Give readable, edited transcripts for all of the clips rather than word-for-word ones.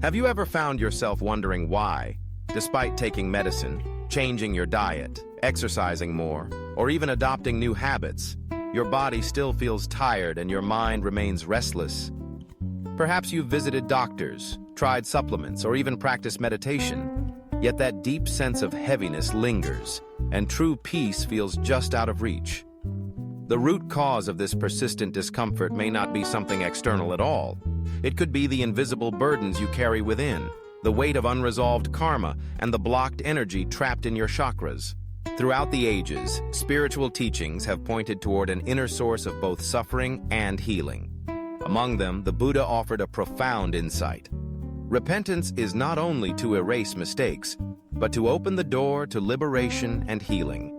Have you ever found yourself wondering why, despite taking medicine, changing your diet, exercising more, or even adopting new habits, your body still feels tired and your mind remains restless? Perhaps you've visited doctors, tried supplements, or even practiced meditation, yet that deep sense of heaviness lingers, and true peace feels just out of reach. The root cause of this persistent discomfort may not be something external at all. It could be the invisible burdens you carry within, the weight of unresolved karma, and the blocked energy trapped in your chakras. Throughout the ages, spiritual teachings have pointed toward an inner source of both suffering and healing. Among them, the Buddha offered a profound insight. Repentance is not only to erase mistakes, but to open the door to liberation and healing.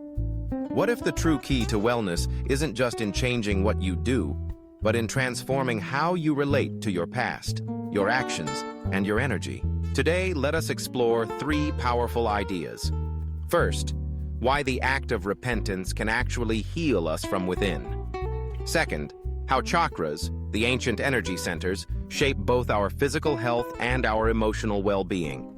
What if the true key to wellness isn't just in changing what you do, but in transforming how you relate to your past, your actions, and your energy? Today, let us explore 3 powerful ideas. First, why the act of repentance can actually heal us from within. Second, how chakras, the ancient energy centers, shape both our physical health and our emotional well-being.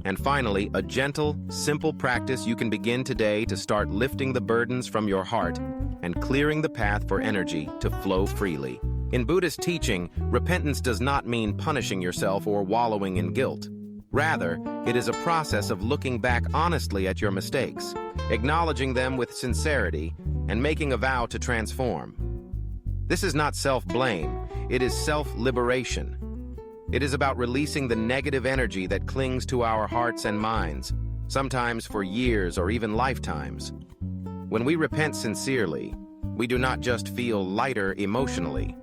And finally, a gentle, simple practice you can begin today to start lifting the burdens from your heart and clearing the path for energy to flow freely. In Buddhist teaching, repentance does not mean punishing yourself or wallowing in guilt. Rather, it is a process of looking back honestly at your mistakes, acknowledging them with sincerity, and making a vow to transform. This is not self-blame, it is self-liberation. It is about releasing the negative energy that clings to our hearts and minds, sometimes for years or even lifetimes. When we repent sincerely, we do not just feel lighter emotionally.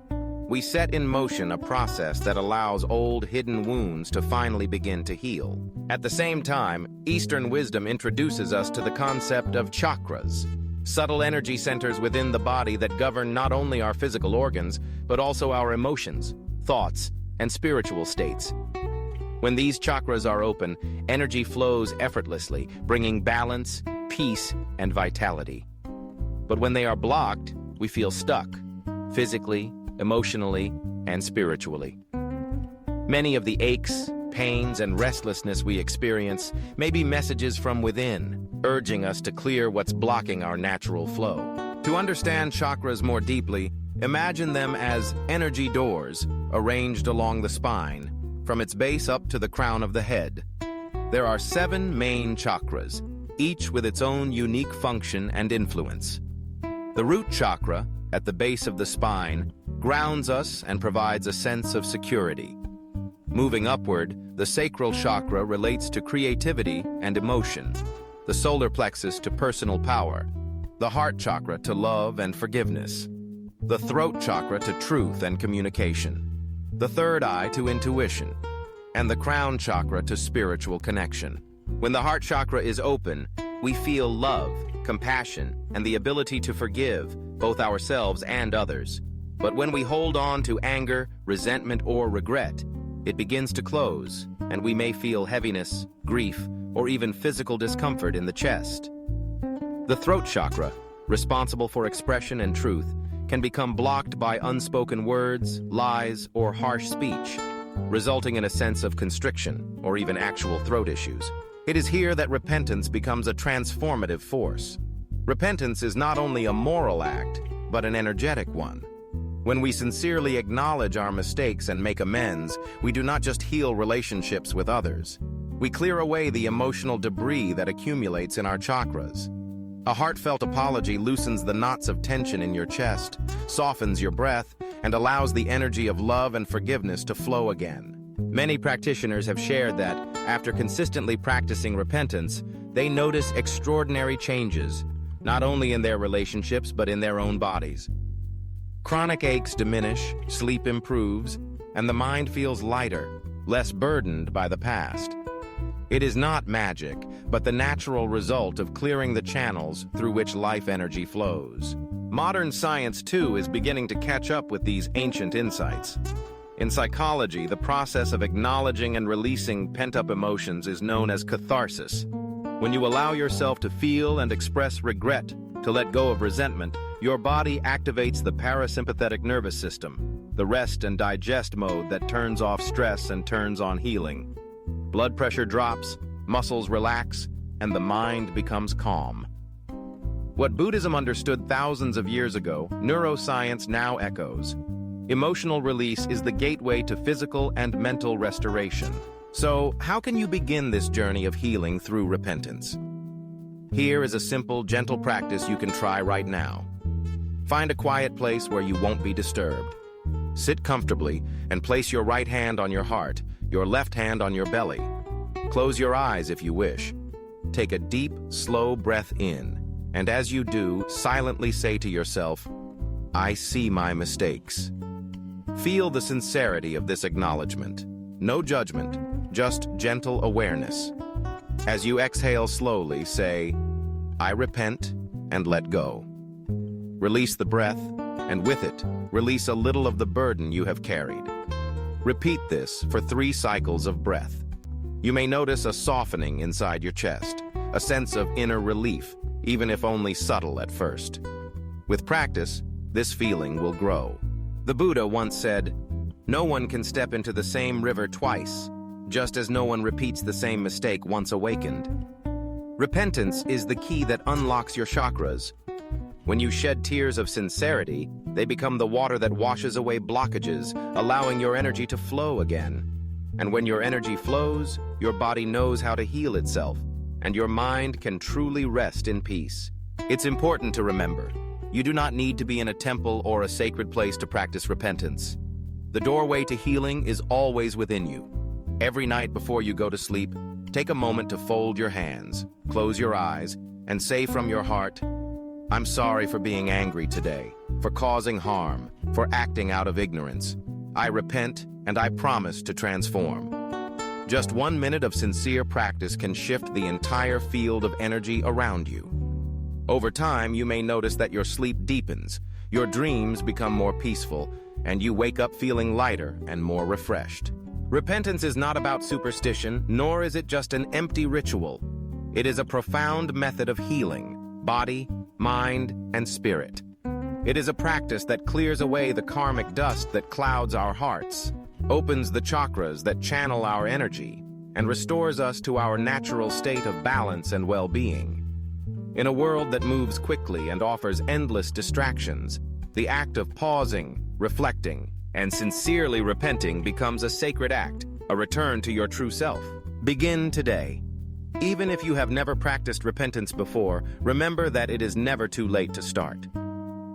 We set in motion a process that allows old hidden wounds to finally begin to heal. At the same time, Eastern wisdom introduces us to the concept of chakras, subtle energy centers within the body that govern not only our physical organs, but also our emotions, thoughts, and spiritual states. When these chakras are open, energy flows effortlessly, bringing balance, peace, and vitality. But when they are blocked, we feel stuck, physically, emotionally, and spiritually. Many of the aches, pains, and restlessness we experience may be messages from within, urging us to clear what's blocking our natural flow. To understand chakras more deeply, imagine them as energy doors arranged along the spine, from its base up to the crown of the head. There are 7 main chakras, each with its own unique function and influence. The root chakra, at the base of the spine, grounds us and provides a sense of security. Moving upward, the sacral chakra relates to creativity and emotion, the solar plexus to personal power, the heart chakra to love and forgiveness, the throat chakra to truth and communication, the third eye to intuition, and the crown chakra to spiritual connection. When the heart chakra is open, we feel love, compassion, and the ability to forgive both ourselves and others. But when we hold on to anger, resentment, or regret, it begins to close, and we may feel heaviness, grief, or even physical discomfort in the chest. The throat chakra, responsible for expression and truth, can become blocked by unspoken words, lies, or harsh speech, resulting in a sense of constriction or even actual throat issues. It is here that repentance becomes a transformative force. Repentance is not only a moral act, but an energetic one. When we sincerely acknowledge our mistakes and make amends, we do not just heal relationships with others. We clear away the emotional debris that accumulates in our chakras. A heartfelt apology loosens the knots of tension in your chest, softens your breath, and allows the energy of love and forgiveness to flow again. Many practitioners have shared that, after consistently practicing repentance, they notice extraordinary changes, not only in their relationships but in their own bodies. Chronic aches diminish, sleep improves, and the mind feels lighter, less burdened by the past. It is not magic, but the natural result of clearing the channels through which life energy flows. Modern science, too, is beginning to catch up with these ancient insights. In psychology, the process of acknowledging and releasing pent-up emotions is known as catharsis. When you allow yourself to feel and express regret, to let go of resentment, your body activates the parasympathetic nervous system, the rest and digest mode that turns off stress and turns on healing. Blood pressure drops, muscles relax, and the mind becomes calm. What Buddhism understood thousands of years ago, neuroscience now echoes. Emotional release is the gateway to physical and mental restoration. So, how can you begin this journey of healing through repentance? Here is a simple, gentle practice you can try right now. Find a quiet place where you won't be disturbed. Sit comfortably and place your right hand on your heart, your left hand on your belly. Close your eyes if you wish. Take a deep, slow breath in, and as you do, silently say to yourself, "I see my mistakes." Feel the sincerity of this acknowledgement. No judgment, just gentle awareness. As you exhale slowly, say, "I repent," and let go. Release the breath, and with it, release a little of the burden you have carried. Repeat this for 3 cycles of breath. You may notice a softening inside your chest, a sense of inner relief, even if only subtle at first. With practice, this feeling will grow. The Buddha once said, "No one can step into the same river twice, just as no one repeats the same mistake once awakened." Repentance is the key that unlocks your chakras. When you shed tears of sincerity, they become the water that washes away blockages, allowing your energy to flow again. And when your energy flows, your body knows how to heal itself, and your mind can truly rest in peace. It's important to remember, you do not need to be in a temple or a sacred place to practice repentance. The doorway to healing is always within you. Every night before you go to sleep, take a moment to fold your hands, close your eyes, and say from your heart, "I'm sorry for being angry today, for causing harm, for acting out of ignorance. I repent, and I promise to transform." Just 1 minute of sincere practice can shift the entire field of energy around you. Over time, you may notice that your sleep deepens, your dreams become more peaceful, and you wake up feeling lighter and more refreshed. Repentance is not about superstition, nor is it just an empty ritual. It is a profound method of healing, body, mind, and spirit. It is a practice that clears away the karmic dust that clouds our hearts, opens the chakras that channel our energy, and restores us to our natural state of balance and well-being. In a world that moves quickly and offers endless distractions, the act of pausing, reflecting, and sincerely repenting becomes a sacred act, a return to your true self. Begin today. Even if you have never practiced repentance before, remember that it is never too late to start.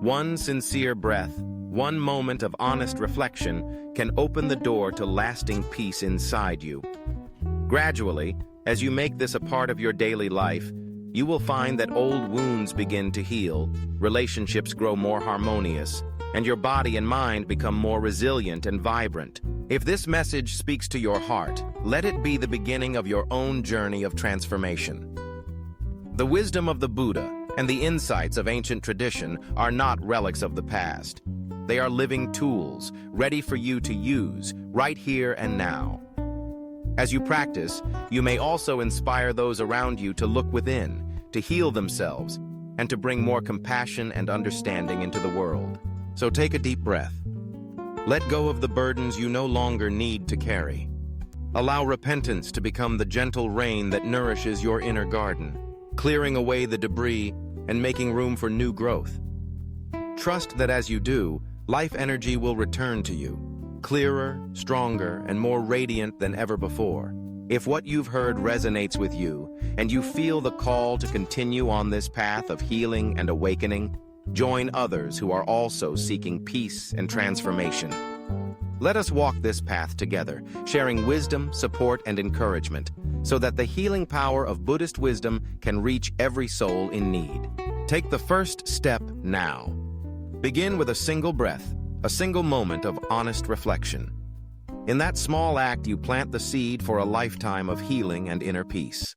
One sincere breath, one moment of honest reflection can open the door to lasting peace inside you. Gradually, as you make this a part of your daily life, you will find that old wounds begin to heal, relationships grow more harmonious, and your body and mind become more resilient and vibrant. If this message speaks to your heart, let it be the beginning of your own journey of transformation. The wisdom of the Buddha and the insights of ancient tradition are not relics of the past. They are living tools, ready for you to use, right here and now. As you practice, you may also inspire those around you to look within, to heal themselves, and to bring more compassion and understanding into the world. So take a deep breath. Let go of the burdens you no longer need to carry. Allow repentance to become the gentle rain that nourishes your inner garden, clearing away the debris and making room for new growth. Trust that as you do, life energy will return to you, clearer, stronger, and more radiant than ever before. If what you've heard resonates with you, and you feel the call to continue on this path of healing and awakening, join others who are also seeking peace and transformation. Let us walk this path together, sharing wisdom, support, and encouragement, so that the healing power of Buddhist wisdom can reach every soul in need. Take the first step now. Begin with a single breath, a single moment of honest reflection. In that small act, you plant the seed for a lifetime of healing and inner peace.